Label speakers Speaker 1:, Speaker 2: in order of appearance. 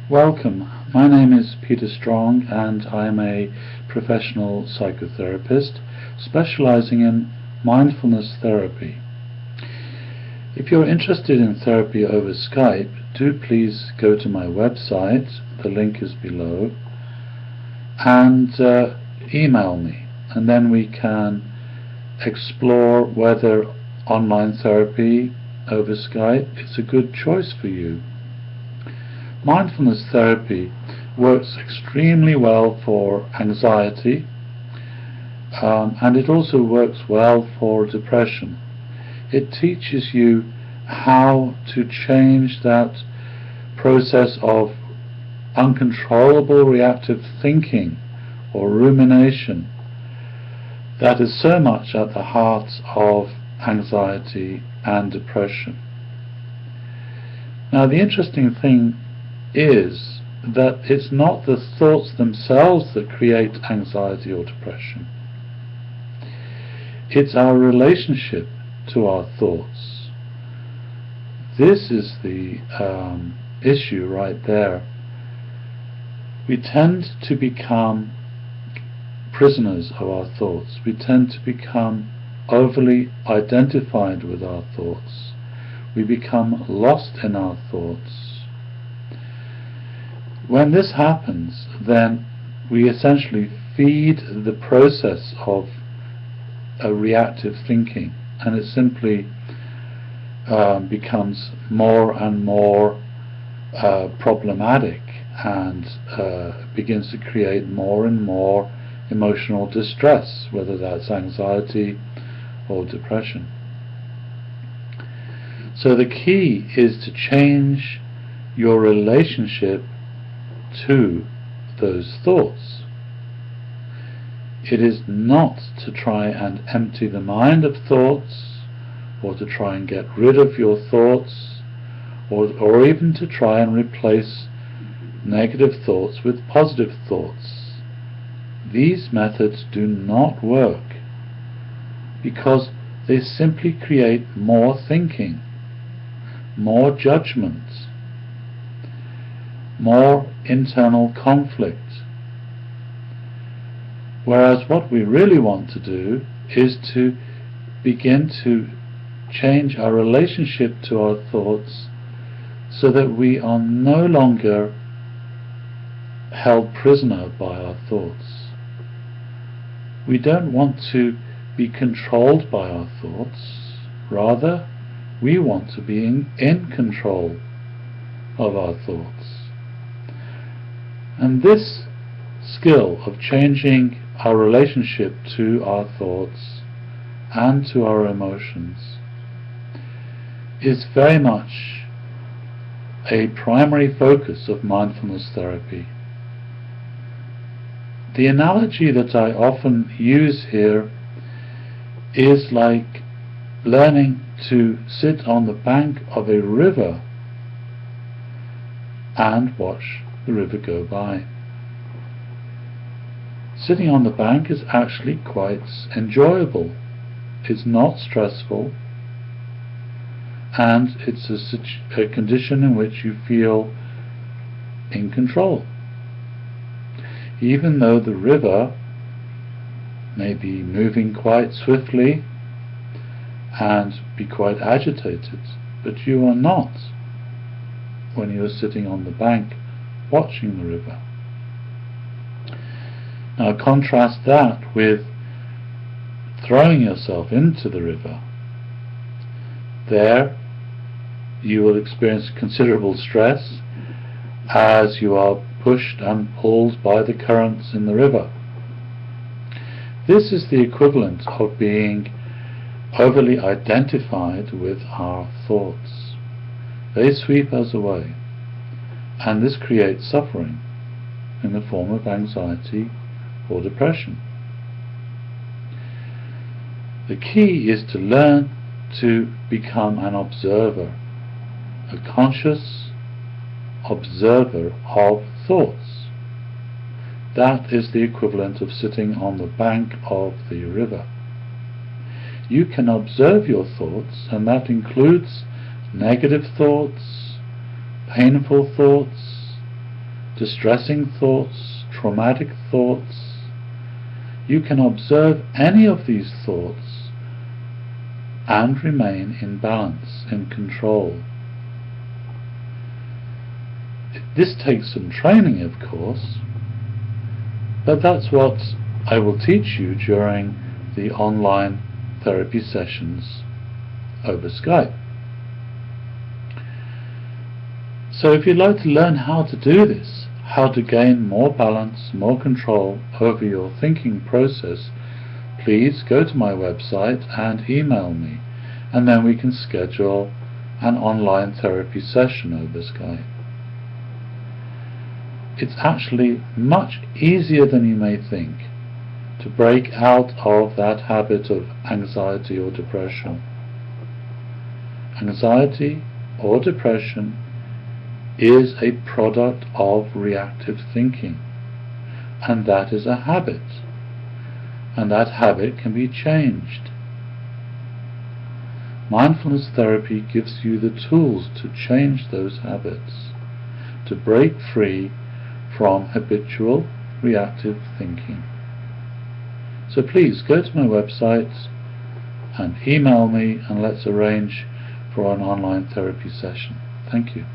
Speaker 1: Welcome. My name is Peter Strong and I am a professional psychotherapist specializing in mindfulness therapy. If you're interested in therapy over Skype, do please go to my website, the link is below, and email me, and then we can explore whether online therapy over Skype is a good choice for you. Mindfulness therapy works extremely well for anxiety, and it also works well for depression. It teaches you how to change that process of uncontrollable reactive thinking or rumination that is so much at the heart of anxiety and depression. Now, the interesting thing is that it's not the thoughts themselves that create anxiety or depression. It's our relationship to our thoughts. This is the issue right there. We tend to become prisoners of our thoughts. We tend to become overly identified with our thoughts. We become lost in our thoughts. When this happens, then we essentially feed the process of a reactive thinking, and it simply becomes more and more problematic and begins to create more and more emotional distress, whether that's anxiety or depression. So the key is to change your relationship to those thoughts. It is not to try and empty the mind of thoughts, or to try and get rid of your thoughts, or even to try and replace negative thoughts with positive thoughts. These methods do not work because they simply create more thinking, more judgment, more internal conflict. Whereas what we really want to do is to begin to change our relationship to our thoughts so that we are no longer held prisoner by our thoughts. We don't want to be controlled by our thoughts. Rather, we want to be in control of our thoughts. And this skill of changing our relationship to our thoughts and to our emotions is very much a primary focus of mindfulness therapy. The analogy that I often use here is like learning to sit on the bank of a river and watch the river go by. Sitting on the bank is actually quite enjoyable. It's not stressful, and it's a condition in which you feel in control. Even though the river may be moving quite swiftly and be quite agitated, but you are not when you are sitting on the bank watching the river. Now contrast that with throwing yourself into the river. There you will experience considerable stress as you are pushed and pulled by the currents in the river. This is the equivalent of being overly identified with our thoughts. They sweep us away, and this creates suffering in the form of anxiety or depression. The key is to learn to become an observer, a conscious observer of thoughts. That is the equivalent of sitting on the bank of the river. You can observe your thoughts, and that includes negative thoughts, painful thoughts, distressing thoughts, traumatic thoughts. You can observe any of these thoughts and remain in balance, in control. This takes some training, of course, but that's what I will teach you during the online therapy sessions over Skype. So if you'd like to learn how to do this, how to gain more balance, more control over your thinking process, please go to my website and email me, and then we can schedule an online therapy session over Skype. It's actually much easier than you may think to break out of that habit of anxiety or depression. Anxiety or depression is a product of reactive thinking, and that is a habit, and that habit can be changed. Mindfulness therapy gives you the tools to change those habits, to break free from habitual reactive thinking. So please go to my website and email me, and let's arrange for an online therapy session. Thank you.